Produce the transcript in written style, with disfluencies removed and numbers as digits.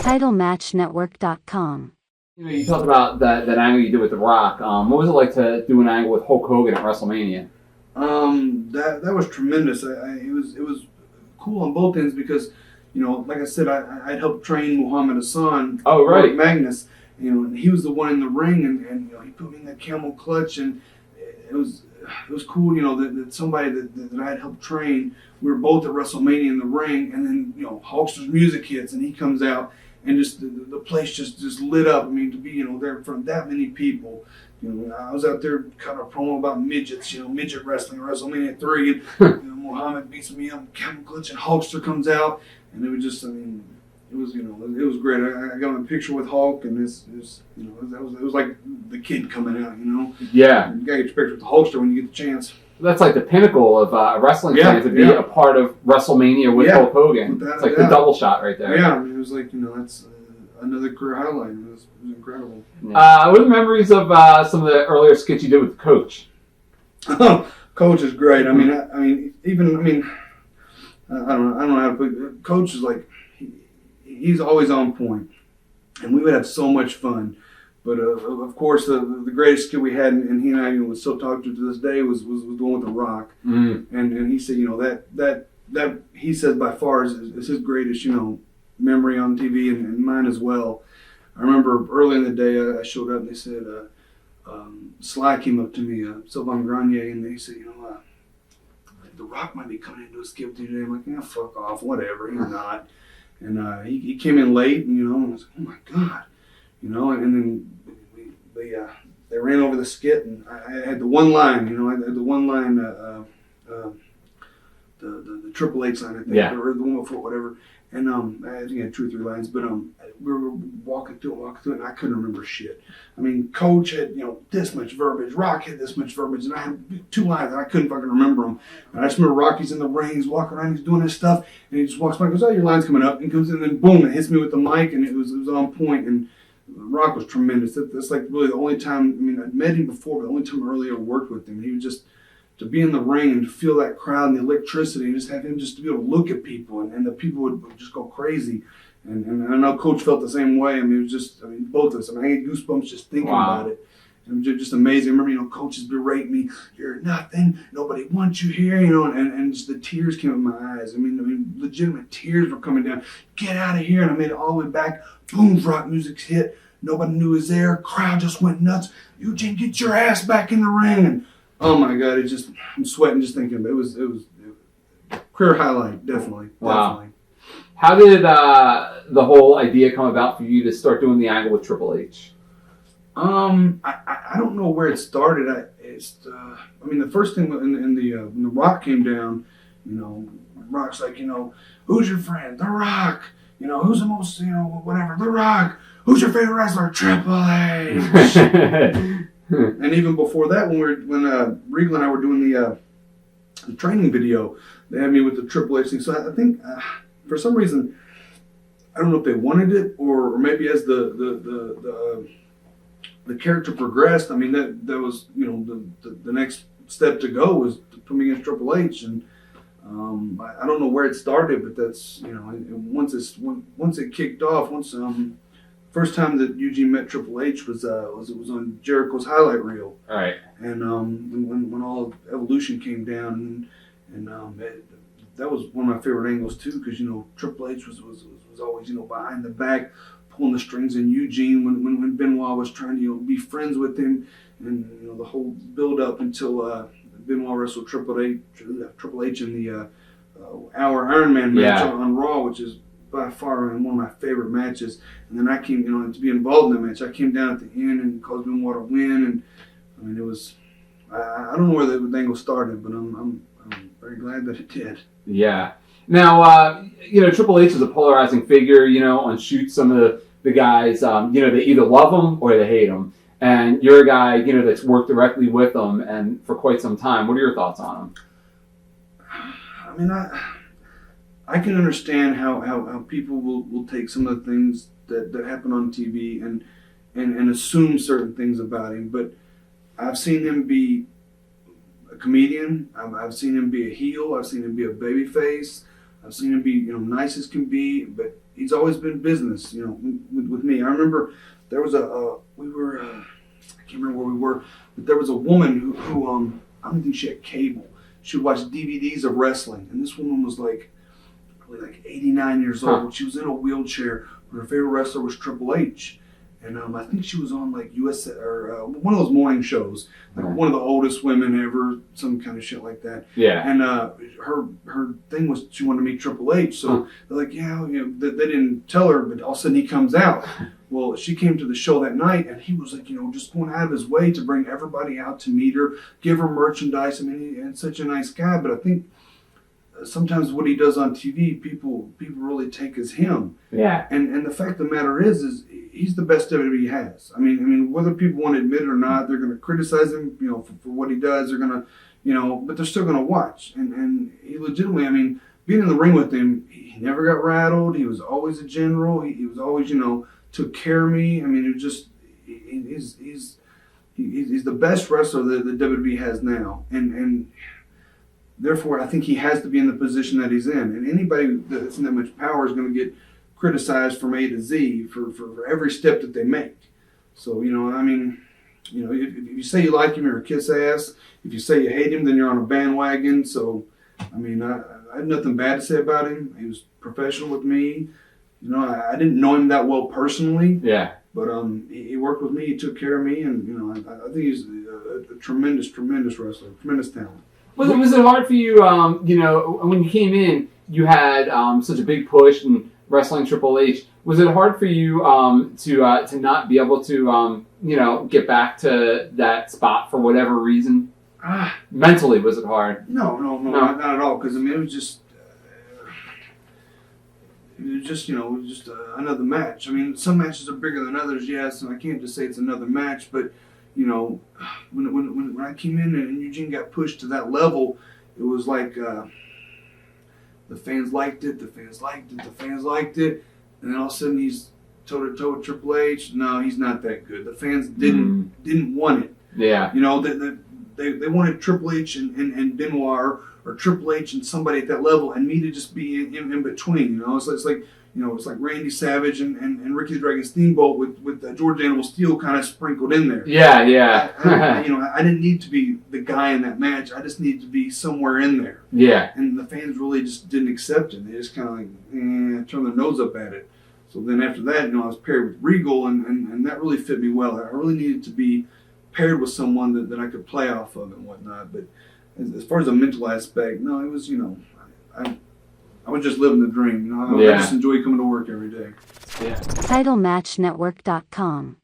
TitleMatchNetwork.com. You talked about that angle you did with The Rock. What was it like to do an angle with Hulk Hogan at WrestleMania? That was tremendous. It was cool on both ends because, like I said, I'd helped train Muhammad Hassan. Oh, right. Magnus. And he was the one in the ring, and he put me in that camel clutch, and it was cool. That somebody that I had helped train. We were both at WrestleMania in the ring, and then Hulkster's music hits, and he comes out. And just the place just lit up. I mean, to be there in front of that many people. I was out there kind of promo about midgets. Midget wrestling, WrestleMania 3, and Muhammad beats me up, camel clutch, and Hulkster comes out, and it was just, it was it was great. I got in a picture with Hulk, and it was like the kid coming out. Yeah. You gotta get your picture with the Hulkster when you get the chance. That's like the pinnacle of a wrestling fan to be a part of WrestleMania with Hulk Hogan. It's like the double shot right there. Yeah, it was like, that's another career highlight. It was incredible. What are the memories of some of the earlier skits you did with Coach? Coach is great. I don't know how to put it. Coach is like, he's always on point. And we would have so much fun. But of course, the greatest skit we had, and he and I would still talk to this day, was the one with The Rock. Mm. And he said, that he says by far is his greatest, memory on TV, and mine as well. I remember early in the day, I showed up and they said, Sly came up to me, Sylvain Grenier, and they said, The Rock might be coming in to do a skit with you today. I'm like, yeah, fuck off, whatever, he's not. And he came in late, and I was like, oh my God. And then they ran over the skit, and I had the one line, I had the one line, the Triple H line, I think, or the one before, whatever. And I think I had 2 or 3 lines, but we were walking through it, and I couldn't remember shit. I mean, Coach had this much verbiage, Rock had this much verbiage, and I had 2 lines, and I couldn't fucking remember them. And I just remember Rocky's in the ring, he's walking around, he's doing his stuff, and he just walks by and goes, "Oh, your line's coming up," and comes in, and then boom, it hits me with the mic, and it was on point. And Rock was tremendous. That's like really the only time. I'd met him before, but the only time I really ever worked with him. He was just, to be in the ring and to feel that crowd and the electricity, and just have him just to be able to look at people, and the people would just go crazy. And I know Coach felt the same way. It was just, both of us. I get goosebumps just thinking about it. And it was just amazing. I remember, Coach is berating me. "You're nothing. Nobody wants you here." And just the tears came in my eyes. Legitimate tears were coming down. "Get out of here!" And I made it all the way back. Boom! Rock music's hit. Nobody knew he was there. Crowd just went nuts. "Eugene, get your ass back in the ring!" And oh my God, I'm sweating just thinking about it. It was career highlight, definitely. Wow. Definitely. How did the whole idea come about for you to start doing the angle with Triple H? I don't know where it started. The first thing when the Rock came down, Rock's like, "Who's your friend? The Rock. Who's the most, whatever, The Rock. Who's your favorite wrestler? Triple H." And even before that, when Regal and I were doing the training video, they had me with the Triple H thing. So I think for some reason, I don't know if they wanted it or maybe as the character progressed. That was the next step to go was to put me against Triple H, and I don't know where it started, but that's once it kicked off. First time that Eugene met Triple H was on Jericho's highlight reel. All right. And when all of Evolution came down, and that was one of my favorite angles too, because Triple H was always behind the back, pulling the strings, and Eugene when Benoit was trying to be friends with him, and the whole build up until Benoit wrestled Triple H in the Hour Iron Man match on Raw, which is by far one of my favorite matches. And then I came, to be involved in that match. I came down at the end and caused Benoit to win, and it was. I don't know where the angle started, but I'm very glad that it did. Yeah. Now, Triple H is a polarizing figure. On shoots, some of the guys, they either love him or they hate him. And you're a guy, that's worked directly with him and for quite some time. What are your thoughts on him? I can understand how people will take some of the things that happen on TV and assume certain things about him. But I've seen him be a comedian. I've seen him be a heel. I've seen him be a babyface. I've seen him be, nice as can be, but he's always been business, with me. I remember there was I can't remember where we were, but there was a woman who I don't think she had cable. She would watch DVDs of wrestling, and this woman was probably 89 years old. She was in a wheelchair, but her favorite wrestler was Triple H. And I think she was on USA or one of those morning shows, one of the oldest women ever, some kind of shit like that. Yeah. And her thing was she wanted to meet Triple H. So they're like, yeah, they didn't tell her, but all of a sudden he comes out. Well, she came to the show that night, and he was just going out of his way to bring everybody out to meet her, give her merchandise. I mean, he's such a nice guy. But I think sometimes what he does on TV, people really take as him. Yeah. And the fact of the matter is he's the best WWE has. I mean, whether people want to admit it or not, they're going to criticize him, for what he does. They're going to, but they're still going to watch. And he legitimately, being in the ring with him, he never got rattled. He was always a general. He was always, took care of me. I mean, it was just, he's the best wrestler that the WWE has now. And therefore, I think he has to be in the position that he's in. And anybody that's in that much power is going to get criticized from A to Z for every step that they make. So, if you say you like him, you're a kiss ass. If you say you hate him, then you're on a bandwagon. So, I have nothing bad to say about him. He was professional with me. I didn't know him that well personally. Yeah. But he worked with me. He took care of me. And, I think he's a tremendous, tremendous wrestler, tremendous talent. Was it hard for you, when you came in, you had such a big push in wrestling Triple H. Was it hard for you to not be able to, get back to that spot for whatever reason? Mentally, was it hard? No, not at all. Because, it was just, another match. Some matches are bigger than others, yes, and I can't just say it's another match, but when I came in and Eugene got pushed to that level, it was like the fans liked it, and then all of a sudden he's toe to toe with Triple H. No, he's not that good. The fans didn't want it. Yeah. They wanted Triple H and Benoit or Triple H and somebody at that level, and me to just be in between. It's like Randy Savage and Ricky the Dragon Steamboat with George Animal Steel kind of sprinkled in there. Yeah. I didn't need to be the guy in that match. I just needed to be somewhere in there. Yeah. And the fans really just didn't accept it. They just kind of turned their nose up at it. So then after that, I was paired with Regal, and that really fit me well. I really needed to be paired with someone that I could play off of and whatnot. But as far as the mental aspect, no, it was, I was just living the dream. I just enjoy coming to work every day. TitleMatchNetwork.com